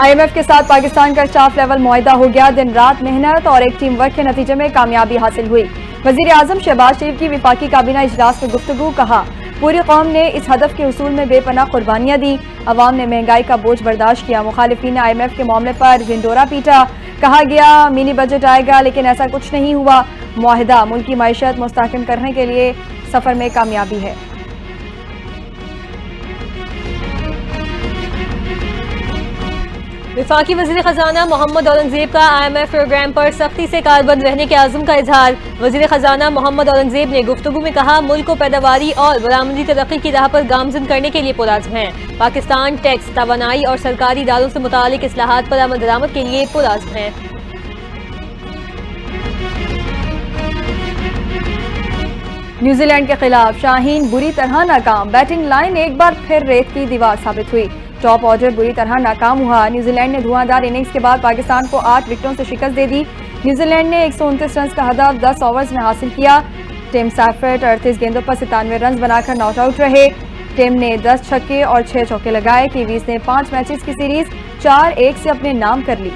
IMF के साथ पाकिस्तान का स्टाफ लेवल मुआहिदा हो गया। दिन रात मेहनत और एक टीम वर्क के नतीजे में कामयाबी हासिल हुई। वजीर आजम शहबाज शरीफ की विफाकी काबीना इजलास में गुफ्तगू। कहा, पूरी कौम ने इस हदफ के उसूल में बेपनाह कुर्बानियां दी। अवाम ने महंगाई का बोझ बर्दाश्त किया। मुखालिफिन ने IMF के मामले पर ढिंडोरा पीटा। कहा गया मिनी बजट आएगा, लेकिन ऐसा कुछ नहीं हुआ। मुआहिदा मुल्क की मईशत मुस्तहकम करने के लिए सफर में कामयाबी है। वफाकी वज़ीर ख़जाना मोहम्मद औरंगज़ेब का IMF प्रोग्राम पर सख्ती से कारबंद रहने के आज़म का इजहार। वज़ीर ख़जाना मोहम्मद औरंगज़ेब ने गुफ्तगू में कहा, मुल्क को पैदावारी और बरामदी तरक्की की राह पर गामज़न करने के लिए पुरआज़्म है। पाकिस्तान टैक्स, तवानाई और सरकारी इदारों से मुतालिक इस्लाहात पर अमल दरामद के लिए पुरआज़्म है। न्यूजीलैंड के खिलाफ शाहीन बुरी तरह नाकाम। बैटिंग लाइन एक बार फिर रेत की दीवार साबित हुई। टॉप ऑर्डर बुरी तरह नाकाम हुआ। न्यूजीलैंड ने धुआंधार इनिंग्स के बाद पाकिस्तान को 8 विकेटों से शिकस्त दे दी। न्यूजीलैंड ने 129 रन का हदफ 10 ओवर्स में हासिल किया। टिम सैफर्ट 38 गेंदों पर 97 रन बनाकर नॉट आउट रहे। टिम ने 10 छक्के और 6 चौके लगाए। कीवीज ने 5 मैचेस की सीरीज 4-1 से अपने नाम कर ली।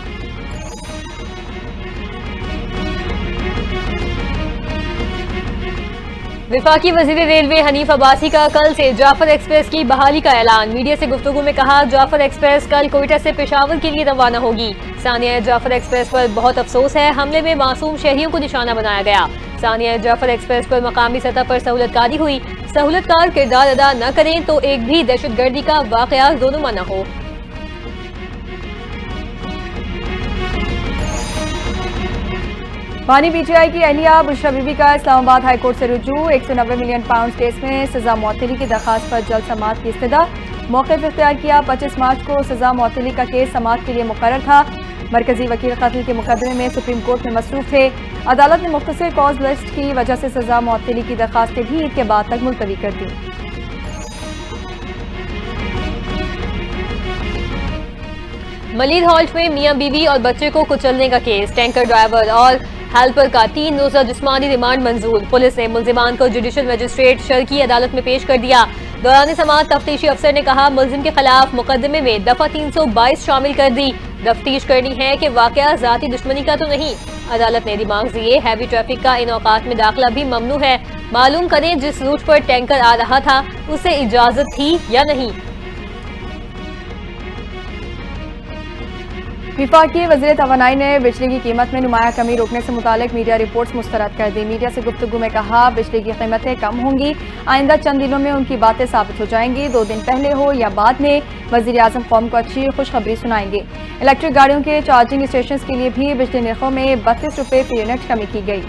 वफाकी वज़ीर रेलवे हनीफ अब्बासी का कल से जाफर एक्सप्रेस की बहाली का ऐलान। मीडिया से गुफ्तगू में कहा, जाफर एक्सप्रेस कल कोयटा से पेशावर के लिए रवाना होगी। सानिया जाफर एक्सप्रेस पर बहुत अफसोस है, हमले में मासूम शहरियों को निशाना बनाया गया। सानिया जाफर एक्सप्रेस पर मकामी सतह पर सहूलतकारी हुई। सहूलतकार किरदार अदा न करें तो एक भी दहशतगर्दी का वाकया दोनों न हो। बानी PTI की अहलिया बुशरा बीबी का इस्लामाबाद हाई कोर्ट से रुजू। 190 मिलियन पाउंड केस में सजा मौतली की दरखास्त पर जल्द समाअत की इस्तदा। मौक़िफ़ इख्तियार किया। 25 मार्च को सजा मौतली का केस समाअत के लिए मुकर्रर था। मरकजी वकील कत्ल के मुकदमे में सुप्रीम कोर्ट में मसरूफ थे। अदालत ने मुख्तसर कॉज लिस्ट की वजह से सजा मौतली की दरखास्तें भी ईद के बाद तक मुलतवी कर दी। मलीद हॉल्ट में मियां बीवी और बच्चे को कुचलने का केस। टैंकर ड्राइवर और हेल्पर का 3 रोज़ा जिस्मानी रिमांड मंजूर। पुलिस ने मुल्जिमान को जुडिशल मजिस्ट्रेट शर्की अदालत में पेश कर दिया। दौरान समाअत तफ्तीशी अफसर ने कहा, मुल्जिम के खिलाफ मुकदमे में दफा 322 शामिल कर दी। तफ्तीश करनी है कि वाकया जाती दुश्मनी का तो नहीं। अदालत ने दिमाग दिए, हैवी ट्रैफिक का इन औकात में दाखिला भी ममनू है। मालूम करें जिस रूट पर टैंकर आ रहा था उसे इजाजत थी या नहीं। विफाकी वज़ीर तवानाई ने बिजली की कीमत में नुमाया कमी रोकने से मुतालिक मीडिया रिपोर्ट्स मुस्तरद कर दी। मीडिया से गुफ्तगू में कहा, बिजली की कीमतें कम होंगी। आइंदा चंद दिनों में उनकी बातें साबित हो जाएंगी। 2 दिन पहले हो या बाद में वज़ीर आज़म कौम को अच्छी खुशखबरी सुनाएंगे। इलेक्ट्रिक गाड़ियों के चार्जिंग स्टेशन के लिए भी बिजली निर्खों में 32 रुपये फी यूनिट कमी की गई।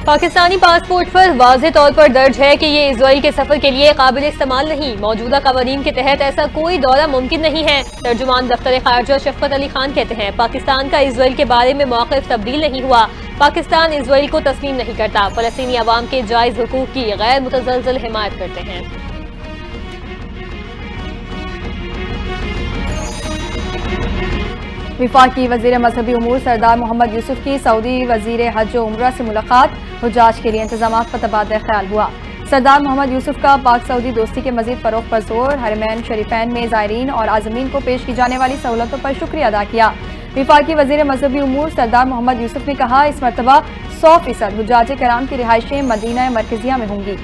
पाकिस्तानी पासपोर्ट पर वाज़ेह तौर पर दर्ज है कि ये इजराइल के सफर के लिए काबिल इस्तेमाल नहीं। मौजूदा कवानीन के तहत ऐसा कोई दौरा मुमकिन नहीं है। तर्जुमान दफ्तर खारजा शफकत अली खान कहते हैं, पाकिस्तान का इजराइल के बारे में मौक़िफ़ तब्दील नहीं हुआ। पाकिस्तान इजराइल को तस्लीम नहीं करता। फ़लस्तीनी अवाम के जायज़ हुकूक की गैर मुतज़लज़ल हिमायत करते हैं। विफाकी वज़ीर मजहबी उमूर सरदार मोहम्मद यूसुफ की सऊदी वज़ीर हज व उम्रा से मुलाकात। हुज्जाज के लिए इंतजाम पर तबादला ख्याल हुआ। सरदार मोहम्मद यूसुफ का पाक सऊदी दोस्ती के मजीद फ़रोग़ पर जोर। हरमैन शरीफैन में ज़ायरीन और आज़मीन को पेश की जाने वाली सहूलतों पर शुक्रिया अदा किया। विफाकी वज़ीर मजहबी उमूर सरदार मोहम्मद यूसुफ ने कहा, इस मरतबा 100% हुज्जाज कराम की रिहाइशें मदीना मरकज़िया में होंगी।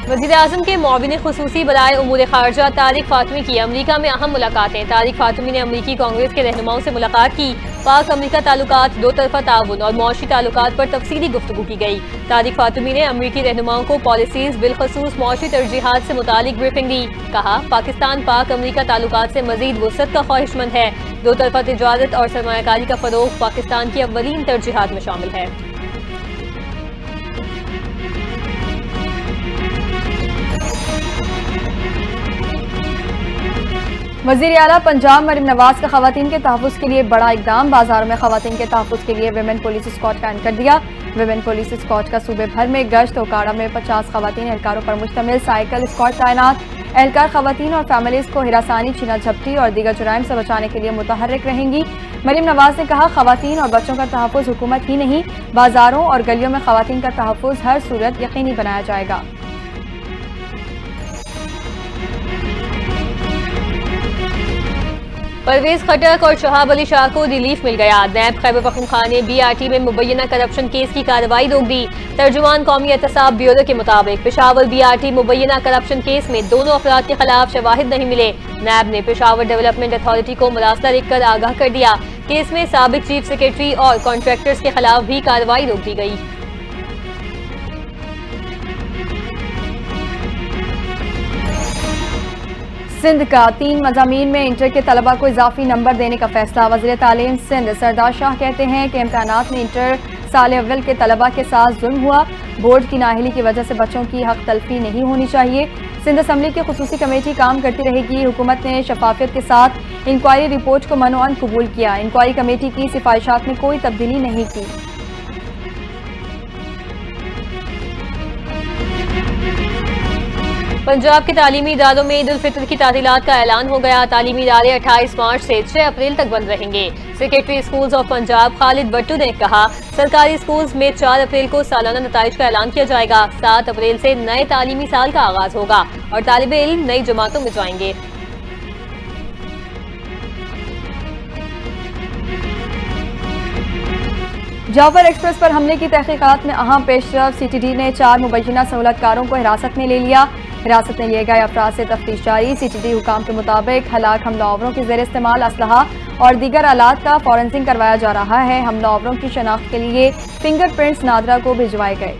वज़ीर आज़म के मुआविन ख़ुसूसी बराए उमूर ख़ारजा तारिक फ़ातमी की अमरीका में अहम मुलाकातें। तारिक फ़ातमी ने अमरीकी कांग्रेस के रहनुमाओं से मुलाकात की। पाक अमरीका ताल्लुकात, 2 तरफ़ा ताउन और मुआशी ताल्लुकात पर तफसीली गुफ्तगू की गई। तारिक फ़ातमी ने अमरीकी रहनुमाओं को पॉलिसीज़ बिलखसूस मुआशी तरजीहात से मुतालिक ब्रीफिंग दी। कहा, पाकिस्तान पाक अमरीका ताल्लुकात से मज़ीद वुसअत का ख्वाहिशमंद है। 2 तरफ़ा तिजारत और सरमायाकारी का फ़रोग़ पाकिस्तान की अव्वलीन तरजीहात में शामिल है। वज़ीर आला पंजाब मरीम नवाज का ख़वातीन के तहफ़्फ़ुज़ के लिए बड़ा इक़दाम। बाज़ारों में ख़वातीन के तहफ़्फ़ुज़ के लिए विमेन पुलिस स्क्वाड कायम कर दिया। विमेन पुलिस स्क्वाड का सूबे भर में गश्त। ओकाड़ा में 50 ख़वातीन एहलकारों पर मुश्तमिल साइकिल स्क्वाड तैनात। एहलकार खवातीन और फैमिलीज को हिरासानी, छीना झपटी और दीगर जुराइम से बचाने के लिए मुतहर्रिक रहेंगी। मरीम नवाज ने कहा, खवातीन और बच्चों का तहफ़्फ़ुज़ हुकूमत ही नहीं, बाजारों और गलियों में खवातीन का तहफ़्फ़ुज़ हर सूरत यकीनी बनाया जाएगा। परवेज खटक और शहाब अली शाह को रिलीफ मिल गया। नैब खैबर पख्तूनख्वा ने BRT में मुबैना करप्शन केस की कार्रवाई रोक दी। तर्जुमान कौमी एहतसाब ब्यूरो के मुताबिक पेशावर BRT मुबैना करप्शन केस में दोनों अफराद के खिलाफ शवाहिद नहीं मिले। नैब ने पेशावर डेवलपमेंट अथॉरिटी को मुरासला लिखकर आगाह कर दिया। केस में साबिक चीफ सेक्रेटरी और कॉन्ट्रैक्टर्स के खिलाफ भी कार्रवाई रोक दी गई। सिंध का 3 मज़ामीन में इंटर के तलबा को इजाफी नंबर देने का फैसला। वज़ीर तालीम सिंध सरदार शाह कहते हैं कि इम्तहानात में इंटर साल अव्वल के तलबा के साथ जुल्म हुआ। बोर्ड की नाअहली की वजह से बच्चों की हक तलफी नहीं होनी चाहिए। सिंध असम्बली की खुसूसी कमेटी काम करती रहेगी। हुकूमत ने शफाफियत के साथ इंक्वायरी रिपोर्ट को मनोअन कबूल किया। इंक्वायरी कमेटी की सिफारिशात में कोई तब्दीली नहीं की। पंजाब के तालीमी इदारों में ईद उल फितर की तातीलात का ऐलान हो गया। तालीमी इदारे 28 मार्च से 6 अप्रैल तक बंद रहेंगे। Secretary schools of Punjab Khalid Bhattu ने कहा, सरकारी स्कूल्स में 4 अप्रैल को सालाना नताइज का ऐलान किया जाएगा। 7 अप्रैल से नए तालीमी साल का आगाज होगा और तालिबे इल्म नई जमातों में जाएंगे। जाफर एक्सप्रेस पर हमले की तहकीकात में अहम पेशरफ। CTD ने 4 मुबैना सहूलतकारों को हिरासत में ले लिया। हिरासत में लिए गए अफराद से तफ्तीश जारी। CTD हुकाम के मुताबिक हलाक हमलावरों के ज़ेर इस्तेमाल असलहा और दीगर आलात का फॉरेंसिक करवाया जा रहा है। हमलावरों की शनाख्त के लिए फिंगरप्रिंट्स नादरा को भिजवाए गए।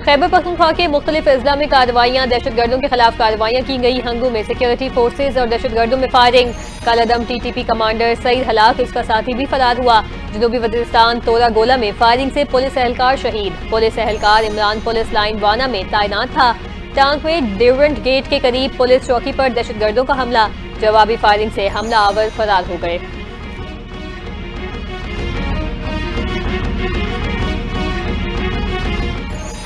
खैबर पख्तूनख्वा के मुख्तलिफ अजला में कार्रवाइयाँ। दहशतगर्दों के खिलाफ कार्रवाइयाँ की गई। हंगू में सिक्योरिटी फोर्सेज और दहशतगर्दों में फायरिंग। कालादम TTP कमांडर सईद हलाक, उसका साथी भी फरार हुआ। जनूबी वजीरिस्तान तोरा गोला में फायरिंग से पुलिस एहलकार शहीद। पुलिस एहलकार इमरान पुलिस लाइन वाना में तैनात था। टांग में डिवरेंट गेट के करीब पुलिस चौकी पर दहशतगर्दों का हमला। जवाबी फायरिंग से हमला आवर फरार हो गए।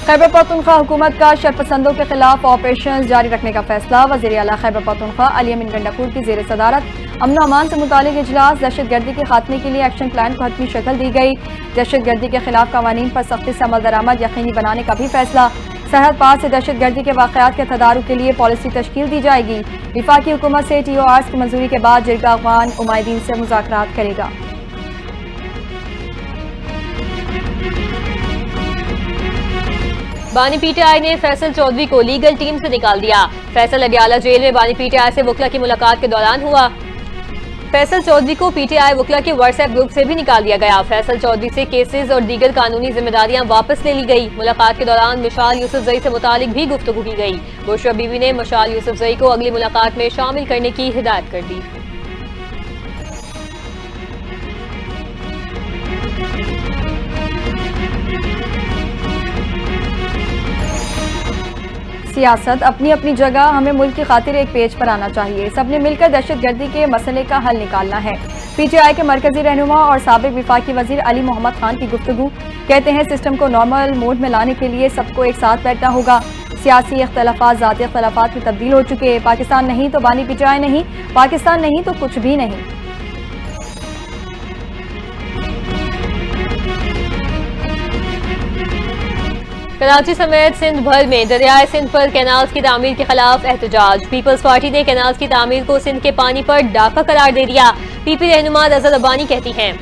खैबर पख्तूनख्वा हुकूमत का शरपसंदों के खिलाफ ऑपरेशन जारी रखने का फैसला। वज़ीर आला खैबर पख्तूनख्वा अली अमीन गंडापुर की ज़ेर सदारत अमन अमान से मुतालिक इजलास। दहशतगर्दी के खात्मे के लिए एक्शन प्लान को हतमी शक्ल दी गई। दहशतगर्दी के खिलाफ कवानीन पर सख्ती से अमल दरामद यकीनी बनाने का भी फैसला। सरहद पार से दहशतगर्दी के वाक़यात के तदारुक के लिए पॉलिसी तश्कील दी जाएगी। विफाकी हुकूमत से TORs की मंजूरी के बाद जिरगा अफगान उमायदीन से मुज़ाकरात करेगा। बानी PTI ने फैसल चौधरी को लीगल टीम से निकाल दिया। फैसल अडियाला जेल में बानी PTI से वकला की मुलाकात के दौरान हुआ। फैसल चौधरी को PTI वकला के WhatsApp ग्रुप से भी निकाल दिया गया। फैसल चौधरी से केसेस और दीगर कानूनी जिम्मेदारियां वापस ले ली गई। मुलाकात के दौरान मशाल यूसुफजई से मुतालिक भी गुफ्तगू की गई। बुशरा बीवी ने मशाल यूसुफजई को अगली मुलाकात में शामिल करने की हिदायत कर दी। सियासत अपनी अपनी जगह, हमें मुल्क की खातिर एक पेज पर आना चाहिए। सबने मिलकर दहशतगर्दी के मसले का हल निकालना है। PTI के मरकजी रहनुमा और साबिक विफाकी वजीर अली मोहम्मद खान की गुफ्तगू। कहते हैं सिस्टम को नॉर्मल मोड में लाने के लिए सबको एक साथ बैठना होगा। सियासी इख्तलाफात ज़ाती इख्तलाफात में तब्दील हो चुके हैं। पाकिस्तान नहीं तो बानी PTI नहीं, पाकिस्तान नहीं तो कुछ भी नहीं। कराची समेत सिंध भर में दरियाए सिंध पर कैनाल्स की तामीर के खिलाफ एहतजाज। पीपल्स पार्टी ने कैनाल्स की तामीर को सिंध के पानी पर डाका करार दे दिया। PP रहनुमा रज़ा रब्बानी कहती हैं,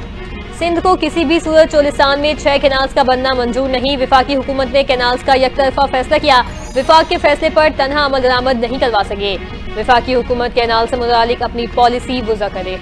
सिंध को किसी भी सूरत चोलिस्तान में 6 कैनाल्स का बनना मंजूर नहीं। विफाकी हुकूमत ने कैनाल्स का यकतरफा फैसला किया। विफाक के फैसले पर तनहा अमल दरामद नहीं करवा सके। विफाकी हुकूमत कैनाल से मुतालिक अपनी पॉलिसी वज़ा करे।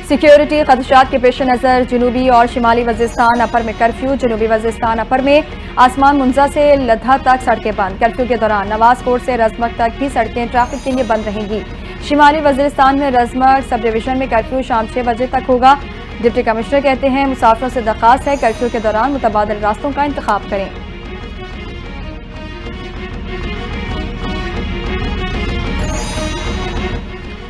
सिक्योरिटी खदशात के पेश नज़र जनूबी और शिमाली वजीरिस्तान अपर में कर्फ्यू। जनूबी वजीरिस्तान अपर में आसमान मुंजा से लद्दा तक सड़कें बंद। कर्फ्यू के दौरान नवाज कोट से रजमक तक भी सड़कें ट्रैफिक के लिए बंद रहेंगी। शिमाली वजीरिस्तान में रजमक सब डिवीजन में कर्फ्यू शाम 6 बजे तक होगा। डिप्टी कमिश्नर कहते हैं मुसाफिरों से दरख्वास्त है कर्फ्यू के दौरान मुतबादिल रास्तों का इंतखाब करें।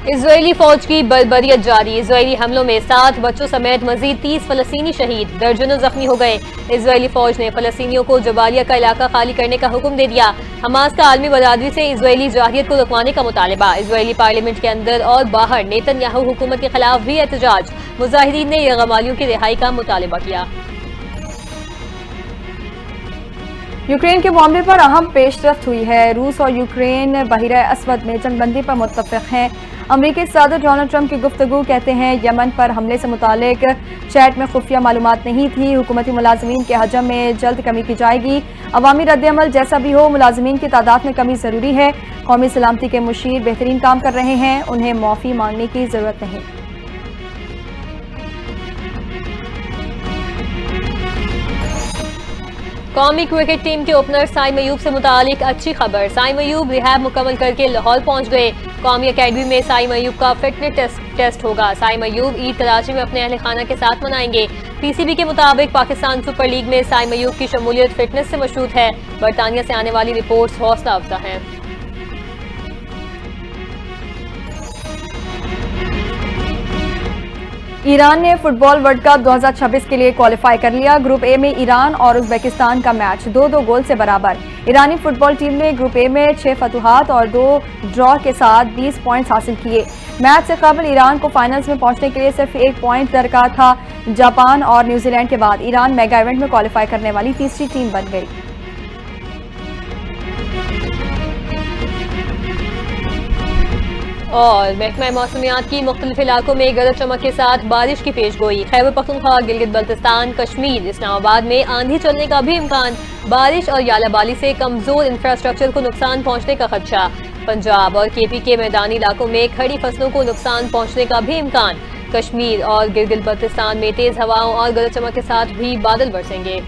इजरायली फौज की बर्बरियत जारी। इजरायली हमलों में 7 बच्चों समेत मजीद 30 फलस्तीनी शहीद, दर्जनों जख्मी हो गए। इजरायली फौज ने फलस्तीनियों को जबालिया का इलाका खाली करने का हुक्म दे दिया। हमास का आलमी बरादरी से इजरायली जाहियत को रुकवाने का मुतालबा। इजरायली पार्लियामेंट के अंदर और बाहर नेतन्याहू हुकूमत के खिलाफ भी एहतजाज। मुजाहिदीन ने यरगमालियों की रिहाई का मुतालबा किया। यूक्रेन के मामले पर अहम पेशरफ्त हुई है। रूस और यूक्रेन बहिरा असवद में जंगबंदी पर मुत्तफिक हैं। अमरीकी सदर डोनाल्ड ट्रंप की गुफ्तगू कहते हैं यमन पर हमले से मुतालिक चैट में खुफिया मालूमात नहीं थी। हुकूमती मुलाजमीन के हजम में जल्द कमी की जाएगी। अवामी रद्दअमल जैसा भी हो, मुलाजमीन की तादाद में कमी जरूरी है। कौमी सलामती के मुशीर बेहतरीन काम कर रहे हैं, उन्हें माफी मांगने की जरूरत नहीं। कौमी क्रिकेट टीम के ओपनर साइम अयूब से मुतालिक अच्छी खबर। साइम अयूब रिहैब मुकम्मल करके लाहौर पहुंच गए। कौमी अकेडमी में साइम अयूब का फिटनेस टेस्ट होगा। साइम अयूब ईद कराची में अपने अहल खाना के साथ मनाएंगे। पीसीबी के मुताबिक पाकिस्तान सुपर लीग में साइम अयूब की शमूलियत फिटनेस से मशरूत है। बरतानिया से आने वाली रिपोर्ट्स हौसला अफजा हैं। ईरान ने फुटबॉल वर्ल्ड कप 2026 के लिए क्वालिफाई कर लिया। ग्रुप ए में ईरान और उज्बेकिस्तान का मैच 2-2 गोल से बराबर। ईरानी फुटबॉल टीम ने ग्रुप ए में 6 फतुहात और 2 ड्रॉ के साथ 20 पॉइंट्स हासिल किए। मैच से कबल ईरान को फाइनल्स में पहुंचने के लिए सिर्फ 1 पॉइंट दरकार था। जापान और न्यूजीलैंड के बाद ईरान मेगा इवेंट में क्वालिफाई करने वाली तीसरी टीम बन गई। और महकमा मौसमियात की मुख्तलिफ इलाकों में गरज चमक के साथ बारिश की पेशगोई। खैबर पख्तूनख्वा, गिलगित बल्तिस्तान, कश्मीर, इस्लामाबाद में आंधी चलने का भी इम्कान। बारिश और यालाबाली से कमजोर इंफ्रास्ट्रक्चर को नुकसान पहुंचने का खदशा। पंजाब और केपी के मैदानी इलाकों में खड़ी फसलों को नुकसान पहुंचने का भी इम्कान। कश्मीर और गिलगित बल्तिस्तान में तेज हवाओं और गरज चमक के साथ भी बादल बरसेंगे।